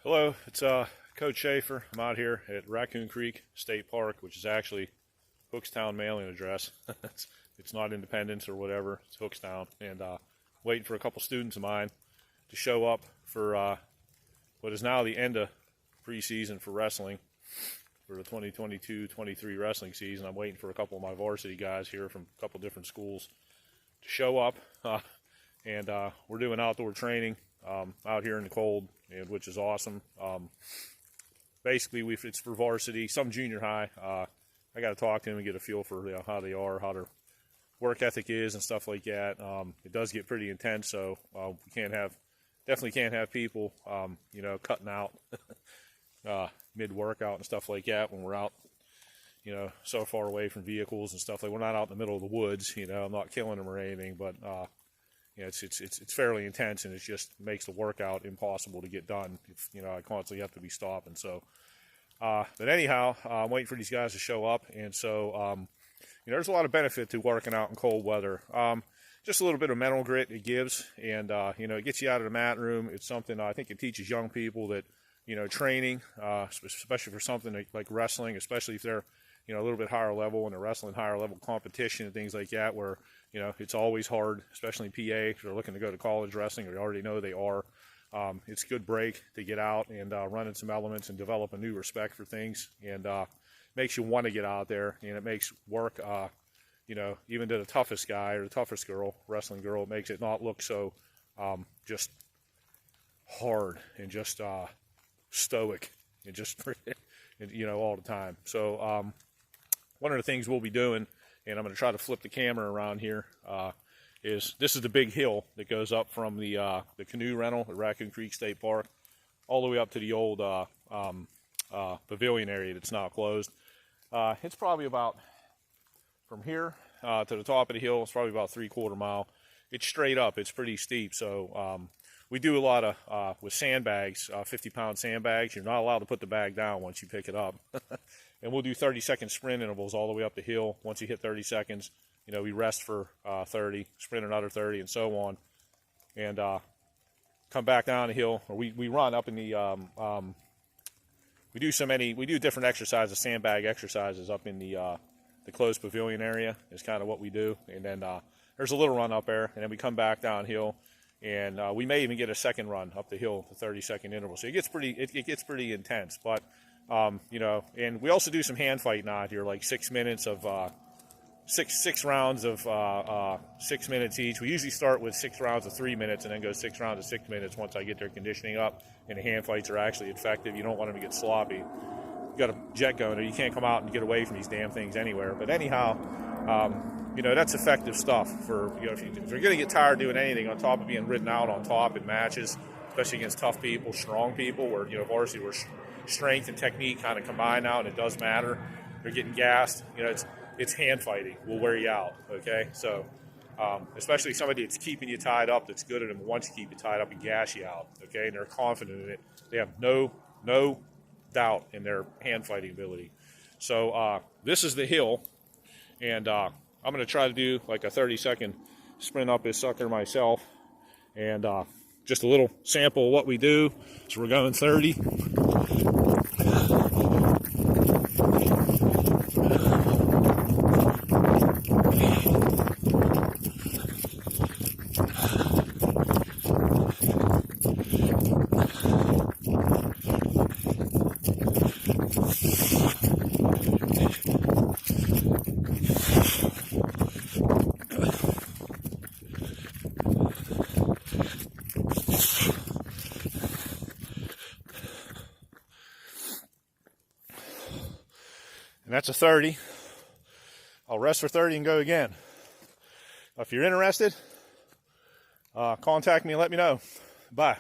Hello, it's Coach Schaefer. I'm out here at Raccoon Creek State Park, which is actually Hookstown mailing address. it's not Independence or whatever, it's Hookstown. And waiting for a couple students of mine to show up for what is now the end of preseason for wrestling, for the 2022-23 wrestling season. I'm waiting for a couple of my varsity guys here from a couple different schools to show up. And we're doing outdoor training out here in the cold, which is awesome. Basically, it's for varsity, some junior high. I got to talk to them and get a feel for how they are, how their work ethic is, and stuff like that. It does get pretty intense, so we definitely can't have people, cutting out mid-workout and stuff like that when we're out, so far away from vehicles and stuff. Like, we're not out in the middle of the woods. I'm not killing them or anything, but it's fairly intense, and it just makes the workout impossible to get done. I constantly have to be stopping. So, but anyhow, I'm waiting for these guys to show up, and so there's a lot of benefit to working out in cold weather. Just a little bit of mental grit it gives, and it gets you out of the mat room. It's something I think it teaches young people that training, especially for something like wrestling, especially if they're a little bit higher level and they're wrestling higher level competition and things like that, where it's always hard, especially in PA, if they're looking to go to college wrestling, or you already know they are. It's a good break to get out and run in some elements and develop a new respect for things, and makes you want to get out there, and it makes work, even to the toughest guy or the toughest girl, wrestling girl, it makes it not look so just hard and just stoic and just all the time. So one of the things we'll be doing, and I'm going to try to flip the camera around here, is this is the big hill that goes up from the canoe rental at Raccoon Creek State Park all the way up to the old pavilion area that's now closed. It's probably about, from here to the top of the hill, it's probably about 3/4 mile. It's straight up. It's pretty steep. So we do a lot of, with sandbags, 50-pound sandbags. You're not allowed to put the bag down once you pick it up. And we'll do 30-second sprint intervals all the way up the hill. Once you hit 30 seconds, we rest for 30, sprint another 30, and so on. And come back down the hill, or we run up in the, we do different exercises, sandbag exercises up in the closed pavilion area is kind of what we do. And then there's a little run up there, and then we come back downhill, and we may even get a second run up the hill, the 30-second interval. So it gets pretty intense. But and we also do some hand fighting out here, like 6 minutes of six rounds of 6 minutes each. We usually start with 6 rounds of 3 minutes and then go 6 rounds of 6 minutes once I get their conditioning up, and the hand fights are actually effective. You don't want them to get sloppy. You got a jet going, or you can't come out and get away from these damn things anywhere. But anyhow, that's effective stuff for, if you're going to get tired doing anything, on top of being ridden out on top in matches, especially against tough people, strong people, where, varsity, where strength and technique kind of combine now, and it does matter. They're getting gassed. It's hand fighting will wear you out, okay? So, especially somebody that's keeping you tied up, that's good at them, wants to keep you tied up and gas you out, okay? And they're confident in it. They have no doubt in their hand fighting ability. So, this is the hill, and I'm going to try to do like a 30-second sprint up this sucker myself, and just a little sample of what we do. So we're going 30. And that's a 30. I'll rest for 30 and go again. If you're interested, contact me and let me know. Bye.